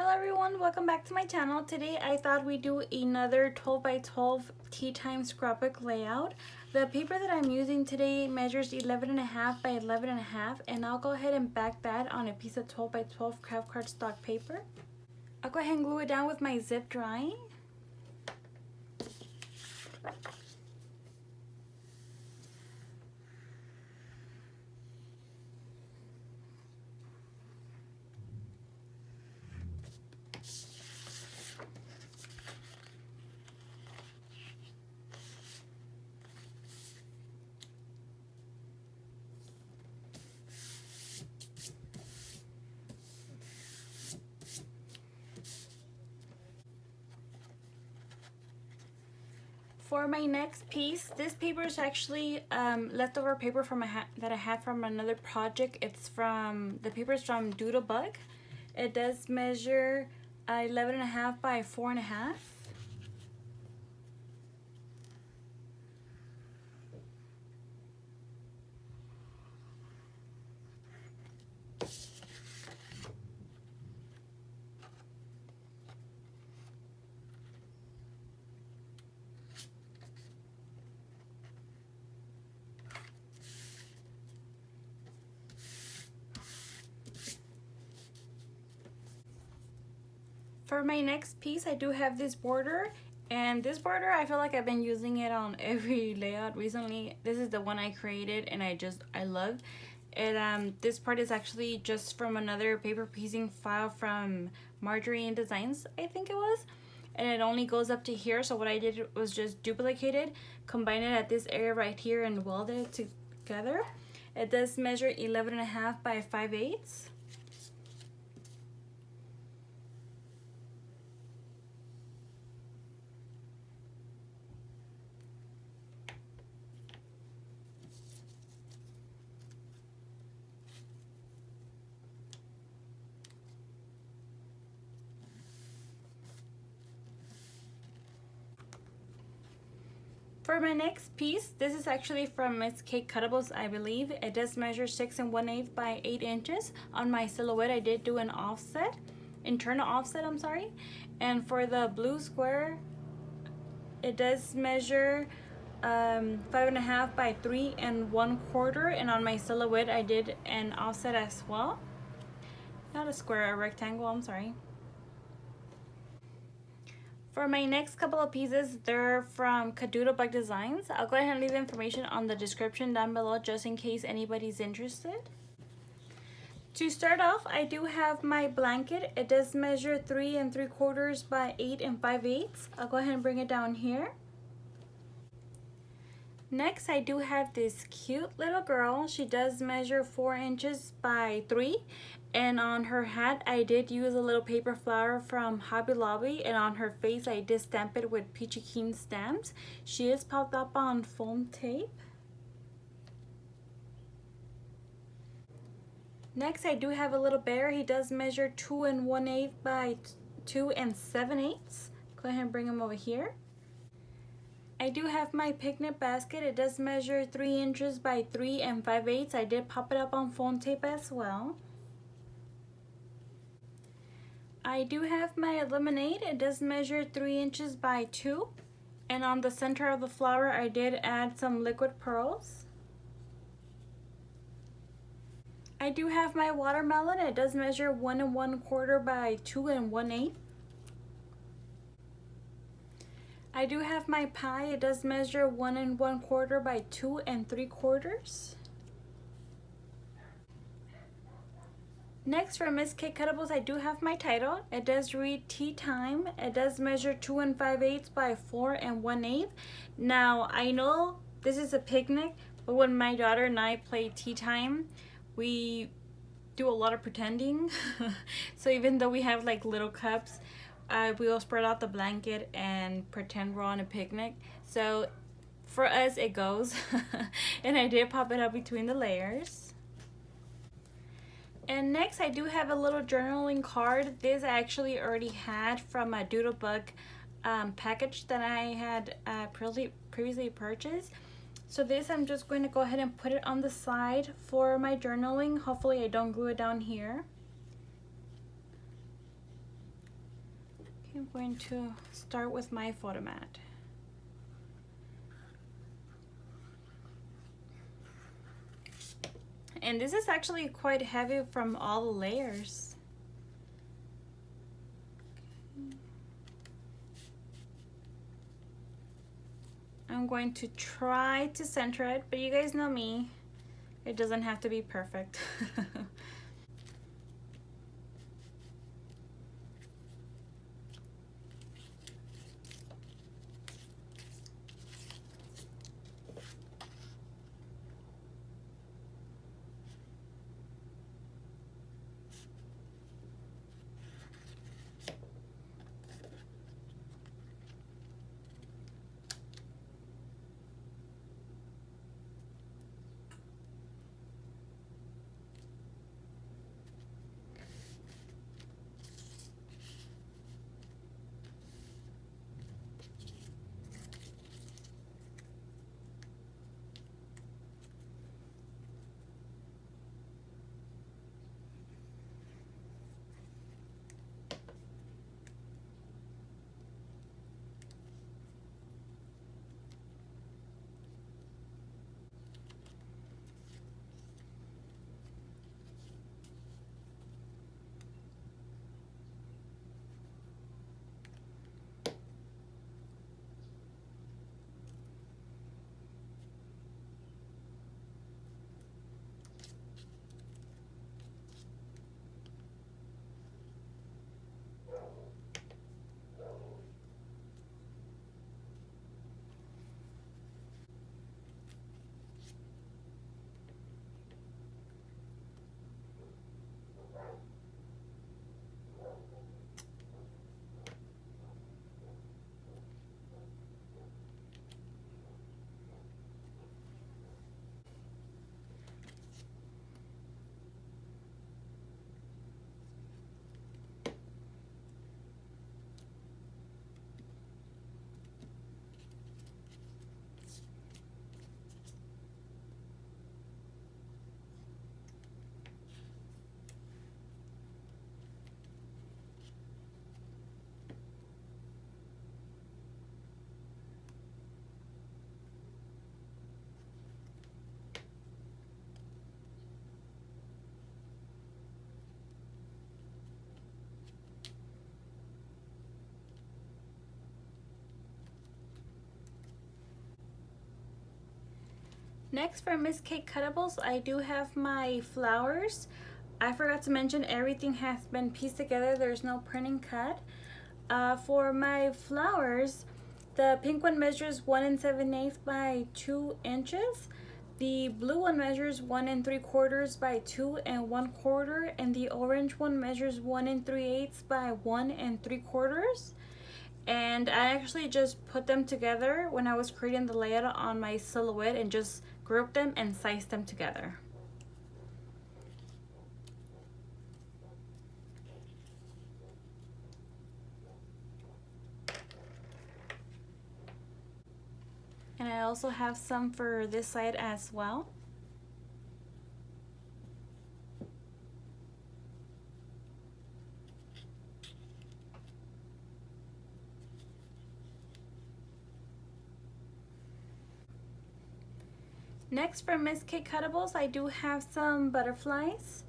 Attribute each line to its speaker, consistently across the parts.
Speaker 1: Hello everyone, welcome back to my channel. Today I thought we'd do another 12 by 12 tea time scrapbook layout. The paper that I'm using today measures 11.5 by 11.5, and I'll go ahead and back that on a piece of 12 by 12 craft cardstock paper. I'll go ahead and glue it down with my zip drying. For my next piece, this paper is actually leftover paper from that I had from another project. The paper is from Doodle Bug. It does measure 11.5 by 4.5. For my next piece, I do have this border, and this border I feel like I've been using it on every layout recently. This is the one I created and I love it. This part is actually just from another paper piecing file from Peachy Designs, I think it was, and it only goes up to here. So what I did was just duplicate it, combine it at this area right here, and weld it together. It does measure 11.5 by 5/8. For my next piece, this is actually from Miss Kate Cuttables, I believe. It does measure 6 1/8 by 8 inches. On my silhouette, I did do an offset, internal offset, I'm sorry. And for the blue square, it does measure 5.5 by 3 1/4. And on my silhouette, I did an offset as well. Not a square, a rectangle, I'm sorry. For my next couple of pieces, they're from Kadoodle Bug Designs. I'll go ahead and leave the information on the description down below just in case anybody's interested. To start off, I do have my blanket. It does measure 3 3/4 by 8 5/8. I'll go ahead and bring it down here. Next, I do have this cute little girl. She does measure 4 inches by 3. And on her hat, I did use a little paper flower from Hobby Lobby. And on her face, I did stamp it with Peachy Keen Stamps. She is popped up on foam tape. Next, I do have a little bear. He does measure 2 1/8 by 2 7/8. Go ahead and bring him over here. I do have my picnic basket. It does measure 3 inches by 3 5/8. I did pop it up on foam tape as well. I do have my lemonade. It does measure 3 inches by 2. And on the center of the flower, I did add some liquid pearls. I do have my watermelon. It does measure 1 1/4 by 2 1/8. I do have my pie. It does measure 1 1/4 by 2 3/4. Next, for Miss Kate Cuttables, I do have my title. It does read Tea Time. It does measure 2 5/8 by 4 1/8. Now, I know this is a picnic, but when my daughter and I play tea time, we do a lot of pretending. So even though we have like little cups, we will spread out the blanket and pretend we're on a picnic. So for us, it goes. And I did pop it up between the layers. And next, I do have a little journaling card. This I actually already had from a Doodle Bug package that I had previously purchased. So this, I'm just going to go ahead and put it on the side for my journaling. Hopefully I don't glue it down here. I'm going to start with my photo mat. And this is actually quite heavy from all the layers. I'm going to try to center it, but you guys know me. It doesn't have to be perfect. Next, for Miss Cake Cuttables, I do have my flowers. I forgot to mention everything has been pieced together. There's no printing cut. For my flowers, the pink one measures 1 7/8 by 2 inches. The blue one measures 1 3/4 by 2 1/4, and the orange one measures 1 3/8 by 1 3/4. And I actually just put them together when I was creating the layout on my silhouette and just grouped them and sized them together. And I also have some for this side as well. Next, for Miss Cake Cuttables, I do have some butterflies.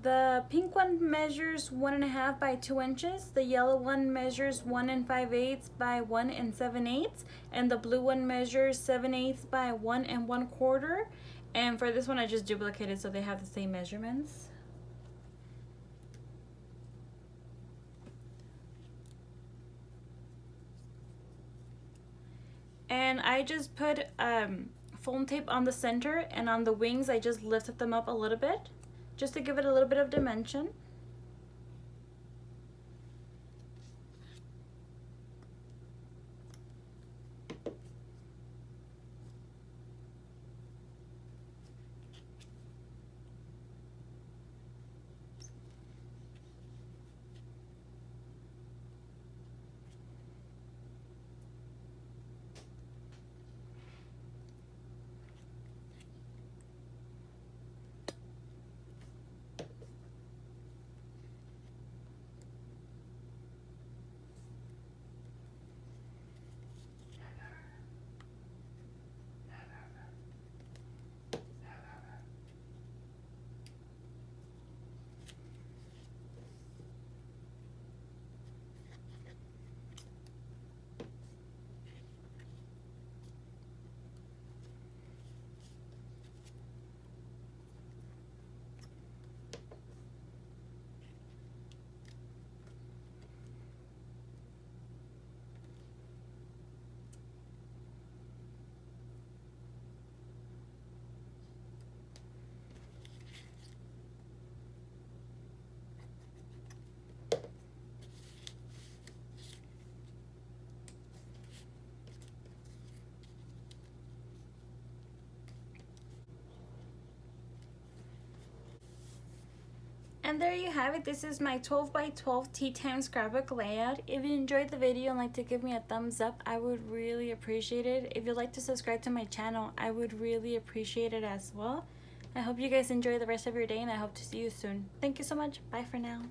Speaker 1: The pink one measures 1 1/2 by 2 inches. The yellow one measures 1 5/8 by 1 7/8, and the blue one measures 7/8 by 1 1/4. And for this one, I just duplicated so they have the same measurements. And I just put foam tape on the center, and on the wings I just lifted them up a little bit just to give it a little bit of dimension. And there you have it. This is my 12 by 12 tea time scrapbook layout. If you enjoyed the video and like to give me a thumbs up, I would really appreciate it. If you'd like to subscribe to my channel, I would really appreciate it as well. I hope you guys enjoy the rest of your day, and I hope to see you soon. Thank you so much. Bye for now.